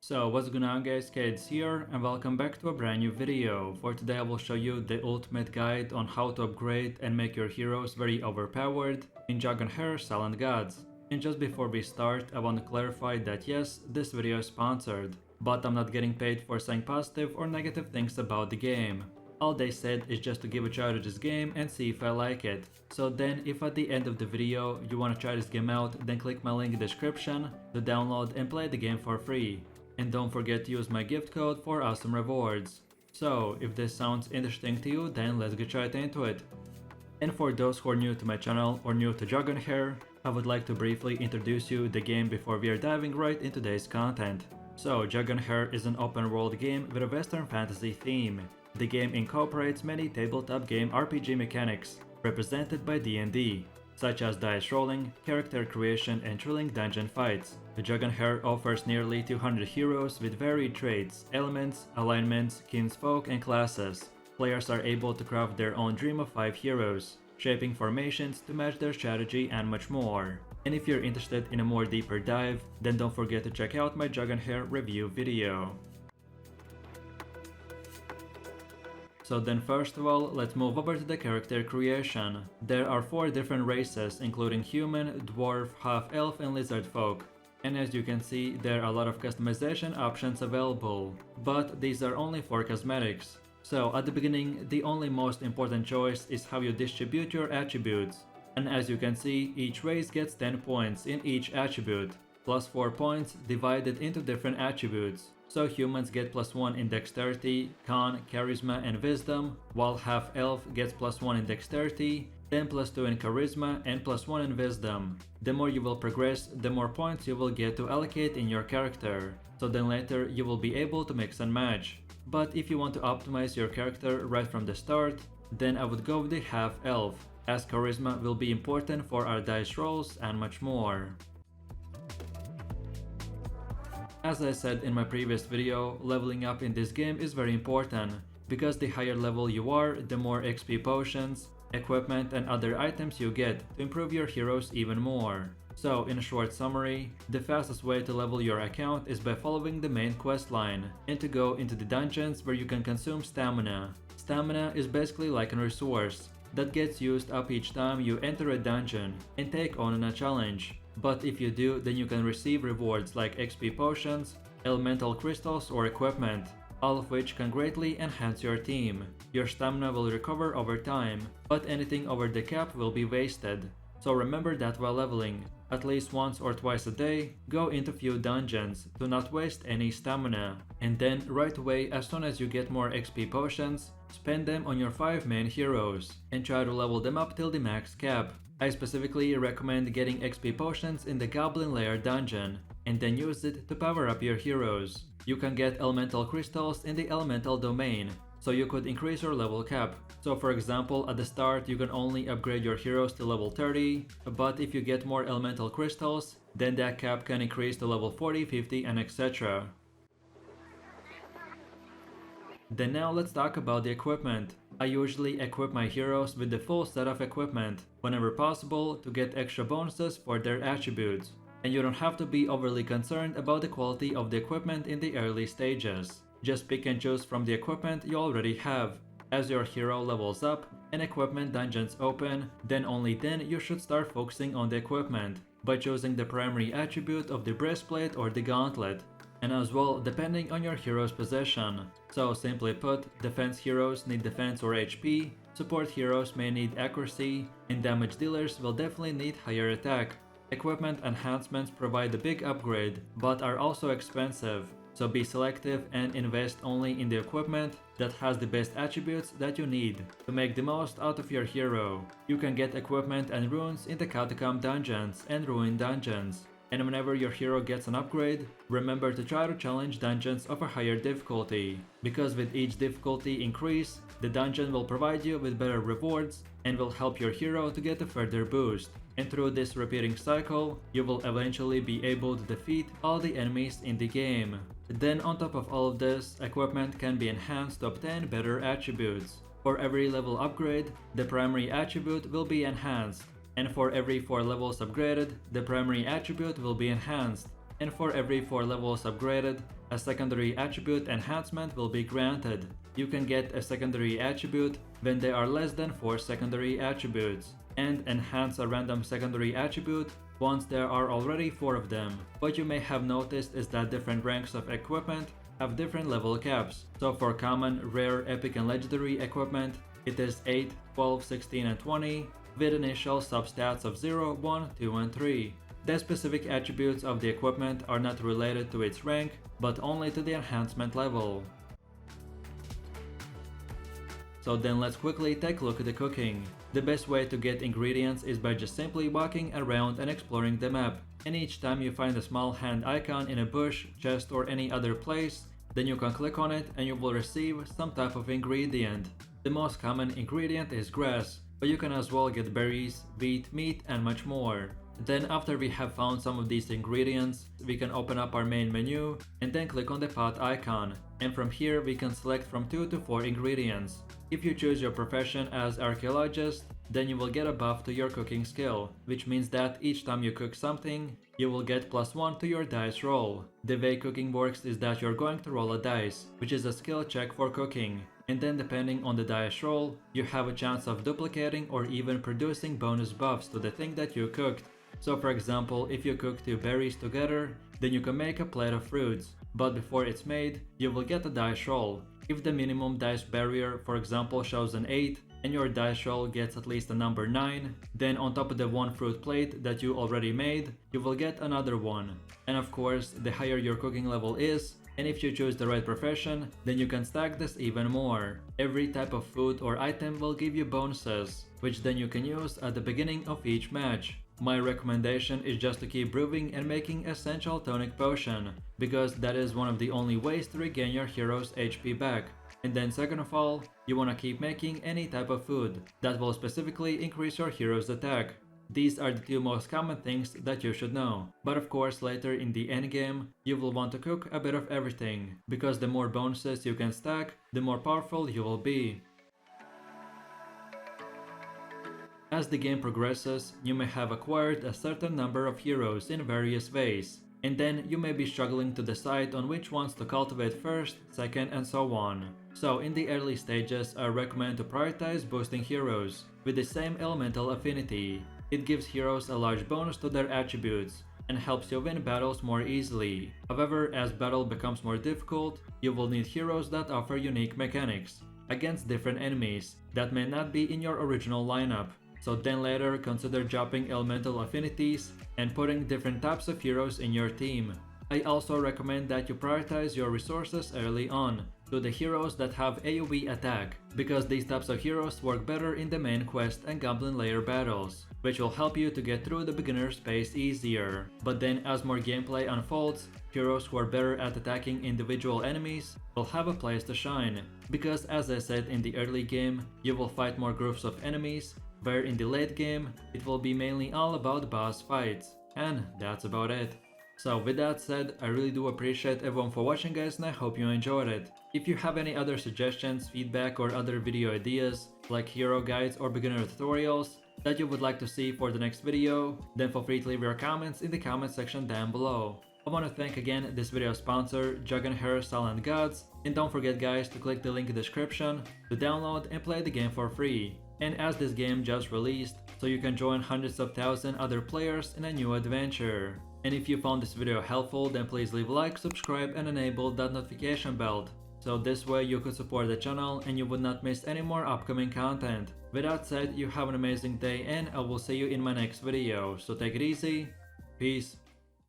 So what's going on guys, Kids here and welcome back to a brand new video. For today I will show you the ultimate guide on how to upgrade and make your heroes very overpowered in Dragonheir Silent Gods. And just before we start, I want to clarify that yes, this video is sponsored, but I'm not getting paid for saying positive or negative things about the game. All they said is just to give a try to this game and see if I like it. So then if at the end of the video you want to try this game out, then click my link in the description to download and play the game for free. And don't forget to use my gift code for awesome rewards. So if this sounds interesting to you, then let's get right into it. And for those who are new to my channel or new to Dragonheir, I would like to briefly introduce you the game before we are diving right into today's content. So Dragonheir is an open world game with a western fantasy theme. The game incorporates many tabletop game RPG mechanics, represented by D&D, such as dice rolling, character creation and thrilling dungeon fights. The Dragonheir offers nearly 200 heroes with varied traits, elements, alignments, kinsfolk and classes. Players are able to craft their own dream of 5 heroes, shaping formations to match their strategy and much more. And if you're interested in a more deeper dive, then don't forget to check out my Dragonheir review video. So then first of all, let's move over to the character creation. There are 4 different races including human, dwarf, half-elf and lizard folk. And as you can see, there are a lot of customization options available, but these are only for cosmetics. So at the beginning, the only most important choice is how you distribute your attributes. And as you can see, each race gets 10 points in each attribute, plus 4 points divided into different attributes. So humans get plus 1 in dexterity, con, charisma and wisdom, while half-elf gets plus 1 in dexterity, then plus 2 in charisma and plus 1 in wisdom. The more you will progress, the more points you will get to allocate in your character, so then later you will be able to mix and match. But if you want to optimize your character right from the start, then I would go with the half-elf, as charisma will be important for our dice rolls and much more. As I said in my previous video, leveling up in this game is very important, because the higher level you are, the more XP potions, equipment and other items you get to improve your heroes even more. So in a short summary, the fastest way to level your account is by following the main quest line, and to go into the dungeons where you can consume stamina. Stamina is basically like a resource that gets used up each time you enter a dungeon and take on a challenge. But if you do, then you can receive rewards like XP potions, elemental crystals or equipment, all of which can greatly enhance your team. Your stamina will recover over time, but anything over the cap will be wasted. So remember that while leveling, at least once or twice a day, go into few dungeons to not waste any stamina. And then right away, as soon as you get more XP potions, spend them on your 5 main heroes and try to level them up till the max cap. I specifically recommend getting XP potions in the Goblin Lair dungeon and then use it to power up your heroes. You can get elemental crystals in the elemental domain, so you could increase your level cap. So for example, at the start you can only upgrade your heroes to level 30, but if you get more elemental crystals, then that cap can increase to level 40, 50 and etc. Then now let's talk about the equipment. I usually equip my heroes with the full set of equipment whenever possible to get extra bonuses for their attributes. And you don't have to be overly concerned about the quality of the equipment in the early stages. Just pick and choose from the equipment you already have. As your hero levels up and equipment dungeons open, then only then you should start focusing on the equipment by choosing the primary attribute of the breastplate or the gauntlet. And as well depending on your hero's possession. So simply put, defense heroes need defense or HP, support heroes may need accuracy, and damage dealers will definitely need higher attack. Equipment enhancements provide a big upgrade, but are also expensive, so be selective and invest only in the equipment that has the best attributes that you need to make the most out of your hero. You can get equipment and runes in the Catacomb dungeons and Ruin dungeons. And whenever your hero gets an upgrade, remember to try to challenge dungeons of a higher difficulty, because with each difficulty increase, the dungeon will provide you with better rewards and will help your hero to get a further boost. And through this repeating cycle, you will eventually be able to defeat all the enemies in the game. Then on top of all of this, equipment can be enhanced to obtain better attributes. For every level upgrade, the primary attribute will be enhanced. And for every 4 levels upgraded, the primary attribute will be enhanced. and for every 4 levels upgraded, a secondary attribute enhancement will be granted. You can get a secondary attribute when there are less than 4 secondary attributes, and enhance a random secondary attribute once there are already 4 of them. What you may have noticed is that different ranks of equipment have different level caps. So for common, rare, epic and legendary equipment, it is 8, 12, 16 and 20, with initial substats of 0, 1, 2 and 3. The specific attributes of the equipment are not related to its rank, but only to the enhancement level. So then let's quickly take a look at the cooking. The best way to get ingredients is by just simply walking around and exploring the map. And each time you find a small hand icon in a bush, chest or any other place, then you can click on it and you will receive some type of ingredient. The most common ingredient is grass, but you can as well get berries, wheat, meat and much more. Then after we have found some of these ingredients, we can open up our main menu and then click on the pot icon. And from here we can select from 2 to 4 ingredients. If you choose your profession as archaeologist, then you will get a buff to your cooking skill, which means that each time you cook something, you will get +1 to your dice roll. The way cooking works is that you're going to roll a dice, which is a skill check for cooking. And then depending on the dice roll, you have a chance of duplicating or even producing bonus buffs to the thing that you cooked. So for example, if you cook 2 berries together, then you can make a plate of fruits, but before it's made, you will get a dice roll. If the minimum dice barrier, for example, shows an 8, and your dice roll gets at least a number 9, then on top of the 1 fruit plate that you already made, you will get another one. And of course, the higher your cooking level is, and if you choose the right profession, then you can stack this even more. Every type of food or item will give you bonuses, which then you can use at the beginning of each match. My recommendation is just to keep brewing and making essential tonic potion, because that is one of the only ways to regain your hero's HP back. And then second of all, you wanna keep making any type of food that will specifically increase your hero's attack. These are the 2 most common things that you should know. But of course later in the endgame, you will want to cook a bit of everything, because the more bonuses you can stack, the more powerful you will be. As the game progresses, you may have acquired a certain number of heroes in various ways, and then you may be struggling to decide on which ones to cultivate first, second and so on. So in the early stages, I recommend to prioritize boosting heroes with the same elemental affinity. It gives heroes a large bonus to their attributes and helps you win battles more easily. However, as battle becomes more difficult, you will need heroes that offer unique mechanics against different enemies that may not be in your original lineup. So then later consider dropping elemental affinities and putting different types of heroes in your team. I also recommend that you prioritize your resources early on to the heroes that have AoE attack, because these types of heroes work better in the main quest and Goblin Lair battles, which will help you to get through the beginner space easier. But then as more gameplay unfolds, heroes who are better at attacking individual enemies will have a place to shine, because as I said in the early game, you will fight more groups of enemies, where in the late game, it will be mainly all about boss fights. And that's about it. So with that said, I really do appreciate everyone for watching guys, and I hope you enjoyed it. If you have any other suggestions, feedback or other video ideas, like hero guides or beginner tutorials, that you would like to see for the next video, then feel free to leave your comments in the comment section down below. I want to thank again this video sponsor, Dragonheir Silent Gods, and don't forget guys to click the link in the description to download and play the game for free. And as this game just released, so you can join hundreds of thousands other players in a new adventure. And if you found this video helpful, then please leave a like, subscribe and enable that notification bell. So this way you could support the channel and you would not miss any more upcoming content. With that said, you have an amazing day and I will see you in my next video. So take it easy, peace.